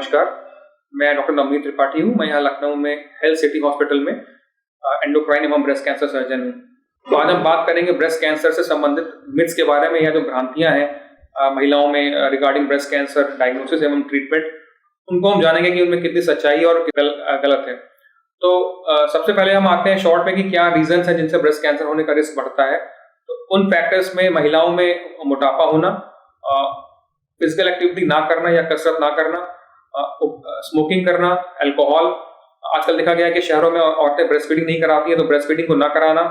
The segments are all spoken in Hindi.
नमस्कार, मैं डॉक्टर नवनीत त्रिपाठी हूँ। मैं यहाँ लखनऊ में हेल्थ सिटी हॉस्पिटल में एंडोक्राइन एवं ब्रेस्ट कैंसर सर्जन हूँ। आज हम बात करेंगे ब्रेस्ट कैंसर से संबंधित मिथ्स के बारे में या जो भ्रांतियाँ हैं महिलाओं में रिगार्डिंग ब्रेस्ट कैंसर डायग्नोसिस एवं ट्रीटमेंट, उनको हम जानेंगे कि उनमें कितनी सच्चाई और गलत है। तो सबसे पहले हम आते हैं शॉर्ट में कि क्या रीजंस है जिनसे ब्रेस्ट कैंसर होने का रिस्क बढ़ता है। तो उन फैक्टर्स में महिलाओं में मोटापा होना, फिजिकल एक्टिविटी ना करना या कसरत ना करना, स्मोकिंग करना, अल्कोहल। आजकल देखा गया है कि शहरों में औरतें ब्रेस्ट फीडिंग नहीं कराती हैं, तो ब्रेस्ट फीडिंग को ना कराना,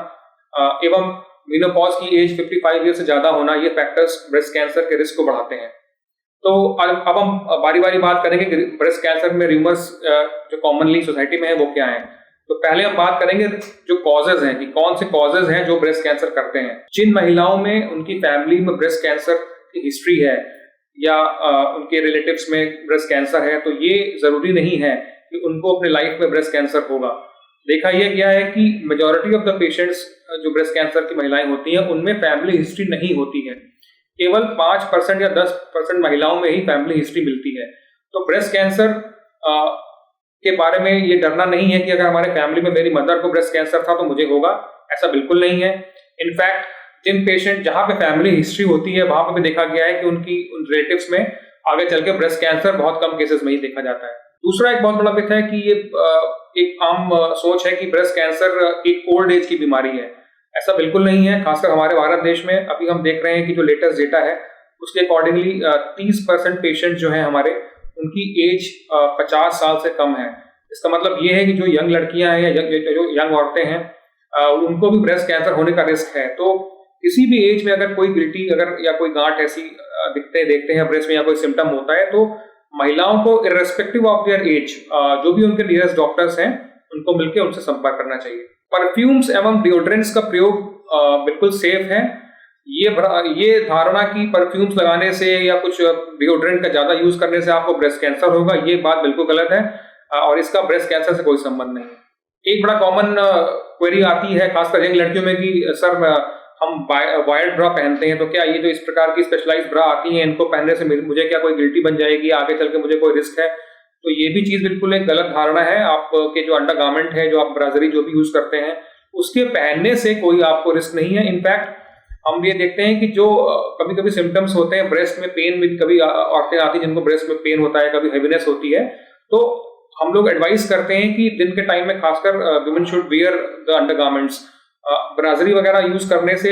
एवं मेनोपॉज की एज 55 ईयर से ज्यादा होना, ये फैक्टर्स ब्रेस्ट कैंसर के रिस्क को बढ़ाते हैं। तो अब हम बारी बारी बात करेंगे कि ब्रेस्ट कैंसर में र्यूमर्स जो कॉमनली सोसाइटी में है वो क्या है। तो पहले हम बात करेंगे जो कॉजेज हैं कि कौन से कॉजेज हैं जो ब्रेस्ट कैंसर करते हैं। जिन महिलाओं में उनकी फैमिली में ब्रेस्ट कैंसर की हिस्ट्री है या उनके रिलेटिव्स में ब्रेस्ट कैंसर है, तो ये जरूरी नहीं है कि उनको अपने लाइफ में ब्रेस्ट कैंसर होगा। देखा यह गया है कि मेजॉरिटी ऑफ द पेशेंट्स जो ब्रेस्ट कैंसर की महिलाएं होती हैं उनमें फैमिली हिस्ट्री नहीं होती है। केवल 5% या 10% महिलाओं में ही फैमिली हिस्ट्री मिलती है। तो ब्रेस्ट कैंसर के बारे में ये डरना नहीं है कि अगर हमारे फैमिली में मेरी मदर को ब्रेस्ट कैंसर था तो मुझे होगा, ऐसा बिल्कुल नहीं है। इनफैक्ट जिन पेशेंट जहां पे फैमिली हिस्ट्री होती है वहां पे भी देखा गया है कि उन रिलेटिव्स में आगे चल के ब्रेस्ट कैंसर बहुत कम केसेस में ही देखा जाता है। दूसरा एक बहुत बड़ा मिथ है कि ये एक आम सोच है कि ब्रेस्ट कैंसर एक ओल्ड एज की बीमारी है। ऐसा बिल्कुल नहीं है। खासकर हमारे भारत देश में अभी हम देख रहे हैं कि जो लेटेस्ट डेटा है उसके अकॉर्डिंगली 30% पेशेंट जो है हमारे, उनकी एज 50 साल से कम है। इसका मतलब ये है कि जो यंग लड़कियां हैं या जो यंग औरतें हैं उनको भी ब्रेस्ट कैंसर होने का रिस्क है। तो किसी भी एज में अगर कोई गिल्टी या कोई गांठ ऐसी देखते हैं ब्रेस्ट में या कोई सिम्टम होता है, तो महिलाओं को इर्रेस्पेक्टिव ऑफ देयर एज जो भी उनके नियरेस्ट डॉक्टर्स हैं उनको मिलकर उनसे संपर्क करना चाहिए। परफ्यूम्स एवं डिओड्रेंट्स का प्रयोग बिल्कुल सेफ है। ये धारणा कि परफ्यूम्स लगाने से या कुछ डिओड्रेंट का ज्यादा यूज करने से आपको ब्रेस्ट कैंसर होगा, ये बात बिल्कुल गलत है और इसका ब्रेस्ट कैंसर से कोई संबंध नहीं है। एक बड़ा कॉमन क्वेरी आती है खासकर यंग लड़कियों में कि सर हम वायर्ड ब्रा पहनते हैं, तो क्या ये जो इस प्रकार की स्पेशलाइज्ड ब्रा आती हैं इनको पहनने से मुझे क्या कोई गिल्टी बन जाएगी, आगे चल के मुझे कोई रिस्क है? तो ये भी चीज बिल्कुल एक गलत धारणा है। आपके जो अंडरगारमेंट है, जो आप ब्राजरी जो भी यूज करते हैं, उसके पहनने से कोई आपको रिस्क नहीं है। इनफैक्ट हम ये देखते हैं कि जो कभी कभी सिम्टम्स होते हैं ब्रेस्ट में पेन में, कभी औरतें आती हैं जिनको ब्रेस्ट में पेन होता है, कभी हेवीनेस होती है, तो हम लोग एडवाइस करते हैं कि दिन के टाइम में खासकर women should wear the undergarments. Brassiere वगैरह यूज करने से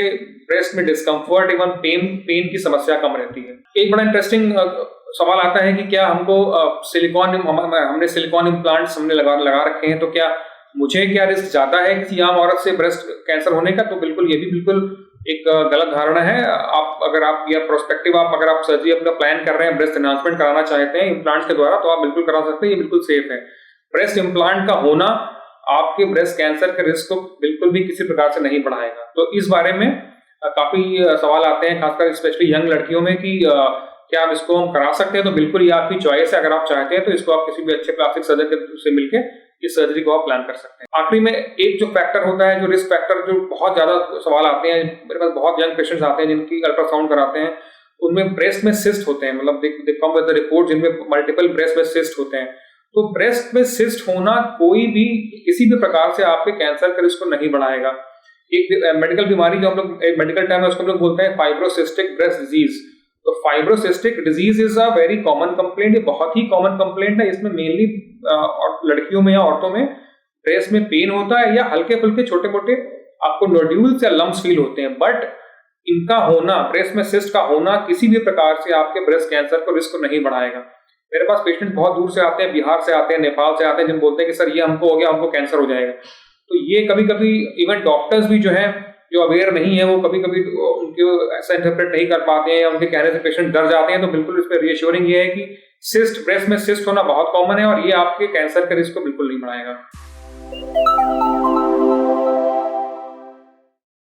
ब्रेस्ट में डिस्कम्फर्ट एवं पेन की समस्या कम रहती है। एक बड़ा इंटरेस्टिंग सवाल आता है कि क्या हमको हमने सिलिकॉन इम्प्लांट्स हमने लगा रखे हैं, तो क्या मुझे क्या रिस्क ज्यादा है किसी आम औरत से ब्रेस्ट कैंसर होने का? तो बिल्कुल ये भी बिल्कुल एक गलत धारणा है। अगर आप सर्जरी अपना प्लान कर रहे हैं, ब्रेस्ट एनहांसमेंट कराना चाहते हैं इम्प्लांट्स के द्वारा, तो आप बिल्कुल करा सकते हैं, ये बिल्कुल सेफ है। ब्रेस्ट इम्प्लांट का होना आपके ब्रेस्ट कैंसर के रिस्क को बिल्कुल भी किसी प्रकार से नहीं बढ़ाएगा। तो इस बारे में काफी सवाल आते हैं खासकर स्पेशली यंग लड़कियों में कि क्या आप इसको हम करा सकते हैं? तो बिल्कुल ये आपकी चॉइस है। अगर आप चाहते हैं तो इसको आप किसी भी अच्छे प्लास्टिक सर्जन से मिलकर इस सर्जरी को आप प्लान कर सकते हैं। आखिरी में एक जो फैक्टर होता है, जो रिस्क फैक्टर, जो बहुत ज्यादा सवाल आते हैं, मेरे पास बहुत यंग पेशेंट्स आते हैं जिनकी अल्ट्रासाउंड कराते हैं, उनमें ब्रेस्ट में सिस्ट होते हैं, मतलब दे कम विद द रिपोर्ट जिनमें मल्टीपल ब्रेस्ट में सिस्ट होते हैं। तो ब्रेस्ट में सिस्ट होना कोई भी किसी भी प्रकार से आपके कैंसर के रिस्क को नहीं बढ़ाएगा। एक मेडिकल बीमारी जो हम लोग मेडिकल टर्म है उसको हम लोग बोलते हैं फाइब्रोसिस्टिक ब्रेस्ट डिजीज। तो fibrocystic disease is a very common complaint. ये बहुत ही कॉमन कंप्लेंट है। इसमें मेनली लड़कियों में या औरतों में ब्रेस्ट में पेन होता है या हल्के फुल्के छोटे मोटे आपको नोड्यूल्स या लम्स फील होते हैं, बट इनका होना, ब्रेस्ट में सिस्ट का होना किसी भी प्रकार से आपके ब्रेस्ट कैंसर को रिस्क को नहीं बढ़ाएगा। मेरे पास पेशेंट बहुत दूर से आते हैं, बिहार से आते हैं, नेपाल से आते हैं, जिन बोलते हैं कि सर ये हमको हो गया, हमको कैंसर हो जाएगा। तो ये कभी कभी इवन डॉक्टर्स भी जो है जो अवेयर नहीं है, वो कभी कभी उनको ऐसा इंटरप्रेट नहीं कर पाते हैं या उनके कहने से पेशेंट डर जाते हैं। तो बिल्कुल इस पर रीअश्योरिंग ये है कि सिस्ट, ब्रेस्ट में सिस्ट होना बहुत कॉमन है और ये आपके कैंसर के रिस्क को बिल्कुल नहीं बढ़ाएगा।